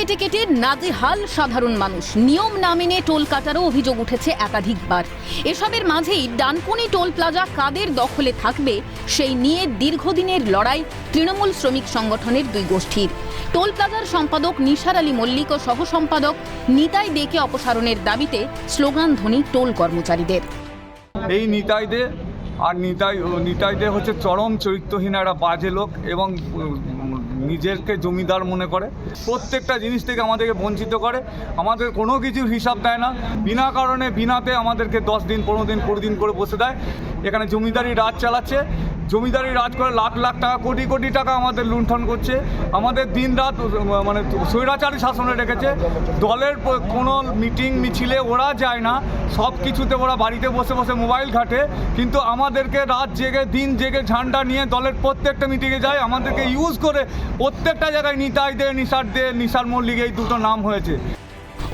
কেটে কেটে নাজেহাল সাধারণ মানুষ। নিয়ম না মেনে টোল কাটারও অভিযোগ উঠেছে একাধিকবার। এসবের মাঝেই ডানকুনি টোল প্লাজা কাদের দখলে থাকবে সেই নিয়ে দীর্ঘদিনের লড়াই তৃণমূল শ্রমিক সংগঠনের দুই গোষ্ঠীর। টোল প্লাজার সম্পাদক নিসার আলী মল্লিক ও সহ সম্পাদক নিতাই দেকে অপসারণের দাবিতে স্লোগান ধ্বনি টোল কর্মচারীদের। এই নিতাই দে আর নিতাই দে হচ্ছে চরম চরিত্রহীন একটা বাজে লোক এবং নিজেকে জমিদার মনে করে। প্রত্যেকটা জিনিস থেকে আমাদেরকে বঞ্চিত করে, আমাদের কোনো কিছুর হিসাব দেয় না। বিনা কারণে বিনাতে আমাদেরকে 10 দিন 15 দিন 20 দিন করে বসে দেয়। এখানে জমিদারি রাজ চালাচ্ছে, জমিদারি রাজ করে লাখ লাখ টাকা কোটি কোটি টাকা আমাদের লুণ্ঠন করছে। আমাদের দিন রাত মানে স্বৈরাচারী শাসনে রেখেছে। দলের কোনো মিটিং মিছিলে ওরা যায় না, সব কিছুতে ওরা বাড়িতে বসে বসে মোবাইল ঘাটে, কিন্তু আমাদেরকে রাত জেগে দিন জেগে ঝান্ডা নিয়ে দলের প্রত্যেকটা মিটিংয়ে যায়। আমাদেরকে ইউজ করে প্রত্যেকটা জায়গায় নিতাই দে, নিসার মল্লিক এই দুটো নাম হয়েছে।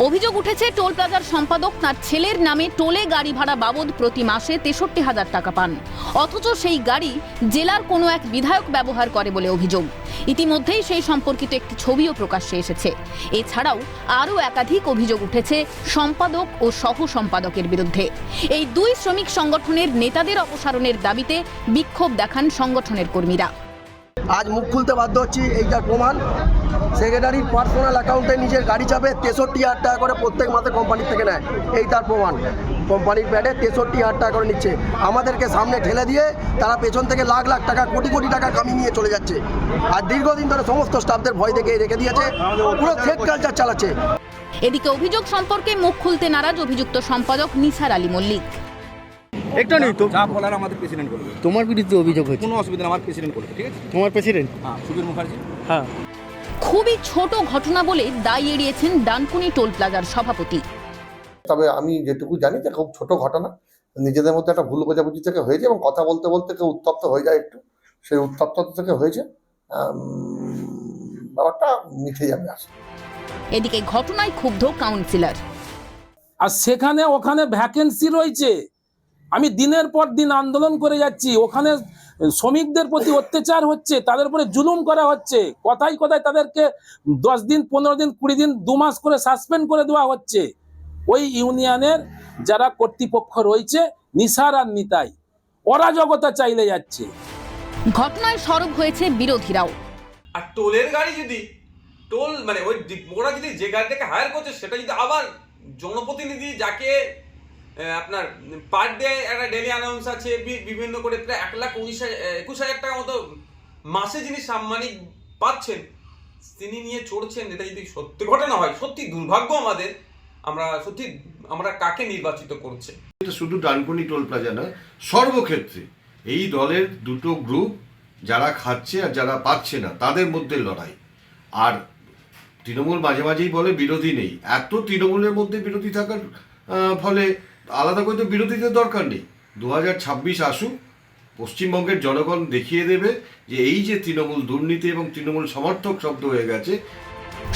অভিযোগ উঠেছে টোল প্লাজার সম্পাদক তার ছেলের নামে টোলে গাড়ি ভাড়া বাবদ প্রতি মাসে 63,000 টাকা পান, অথচ সেই গাড়ি জেলার কোনো এক বিধায়ক ব্যবহার করে বলে অভিযোগ। ইতিমধ্যেই সেই সম্পর্কিত একটি ছবিও প্রকাশ্যে এসেছে। এছাড়াও আরও একাধিক অভিযোগ উঠেছে সম্পাদক ও সহ সম্পাদকের বিরুদ্ধে। এই দুই শ্রমিক সংগঠনের নেতাদের অপসারণের দাবিতে বিক্ষোভ দেখান সংগঠনের কর্মীরা। আজ মুখ খুলতে বাধ্য হচ্ছি, এইটার প্রমাণ সেক্রেটারির পার্সোনাল অ্যাকাউন্টে নিজের গাড়ি চাপে 63,000 টাকা করে প্রত্যেক মাসে কোম্পানির থেকে নেয়। এই তার প্রমাণ, কোম্পানির প্যাডে 63,000 টাকা করে নিচ্ছে। আমাদেরকে সামনে ঠেলে দিয়ে তারা পেছন থেকে লাখ লাখ টাকা কোটি কোটি টাকা কামিয়ে নিয়ে চলে যাচ্ছে। আর দীর্ঘদিন ধরে সমস্ত স্টাফদের ভয় দেখে রেখে দিয়েছে, পুরো ফেক কালচার চালাচ্ছে। এদিকে অভিযোগ সম্পর্কে মুখ খুলতে নারাজ অভিযুক্ত সম্পাদক নিসার আলী মল্লিক। একটা নেই তো, যা বলার আমাদের প্রেসিডেন্ট করবে। তোমার বিরুদ্ধে অভিযোগ হয়েছে, কোনো অসুবিধা নেই, আমার প্রেসিডেন্ট করবে, ঠিক আছে? তোমার প্রেসিডেন্ট? হ্যাঁ, সুবীর মুখার্জি। হ্যাঁ, খুবই ছোট ঘটনা বলে দায় এড়িয়েছেন ডানকুনি টোল প্লাজার সভাপতি। তবে আমি যেটুকু জানি যে খুব ছোট ঘটনা, নিজেদের মধ্যে একটা ভুল বোঝাবুঝি থেকে হয়েছে এবং কথা বলতে বলতে কেউ উত্তপ্ত হয়ে যায়, একটু সেই উত্তপ্ততা থেকে হয়েছে। ব্যাপারটা মিটে যাবে আসলে। এদিকে ঘটনায় ক্ষুব্ধ কাউন্সিলর। আর সেখানে ওখানে ভ্যাকেন্সি রয়েছে, আমি দিনের পর দিন আন্দোলন করে যাচ্ছি, ওখানে শ্রমিকদের প্রতি অত্যাচার হচ্ছে, তাদের উপরে জুলুম করা হচ্ছে, কথায় কথায় তাদেরকে 10 দিন 15 দিন 20 দিন 2 মাস করে সাসপেন্ড করে দেওয়া হচ্ছে। ওই ইউনিয়নের যারা কর্তৃপক্ষ রয়েছে, নিসার আর নিতাই, অরাজকতা চাইলে যাচ্ছে। ঘটনায় সরব হয়েছে বিরোধীরাও। আর টোলের গাড়ি যদি টোল মানে ওই ওরা যদি যে গাড়িটাকে হায়ার করছে সেটা যদি আবার জনপ্রতিনিধি যাকে আপনার পার ডে একটা ডেলি অ্যানাউন্স আছে বিভিন্ন করে প্রায় 1,21,000 টাকা মতো মাসে যিনি সাম্মানিক পাচ্ছেন তিনি নিয়ে চড়ছেন, এটা যদি সত্যি ঘটনা হয় সত্যি দুর্ভাগ্য আমাদের। আমরা কাকে নির্বাচিত করছে? এটা শুধু ডানকুনি টোল প্লাজা না, সর্বক্ষেত্রে এই দলের দুটো গ্রুপ, যারা খাচ্ছে আর যারা পাচ্ছে না, তাদের মধ্যে লড়াই। আর তৃণমূল মাঝে মাঝেই বলে বিরোধী নেই, এত তৃণমূলের মধ্যে বিরোধী থাকার ফলে আলাদা করে তো বিরোধীদের দরকার নেই। 2026 আসুক, পশ্চিমবঙ্গের জনগণ দেখিয়ে দেবে যে এই যে তৃণমূল দুর্নীতি এবং তৃণমূল সমর্থক শব্দ হয়ে গেছে।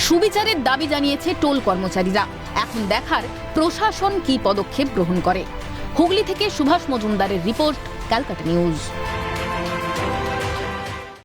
সুবিচারের দাবি জানিয়েছে টোল কর্মচারীরা। এখন দেখার প্রশাসন কি পদক্ষেপ গ্রহণ করে। হুগলি থেকে সুভাষ মজুমদারের রিপোর্ট, ক্যালকাটা নিউজ।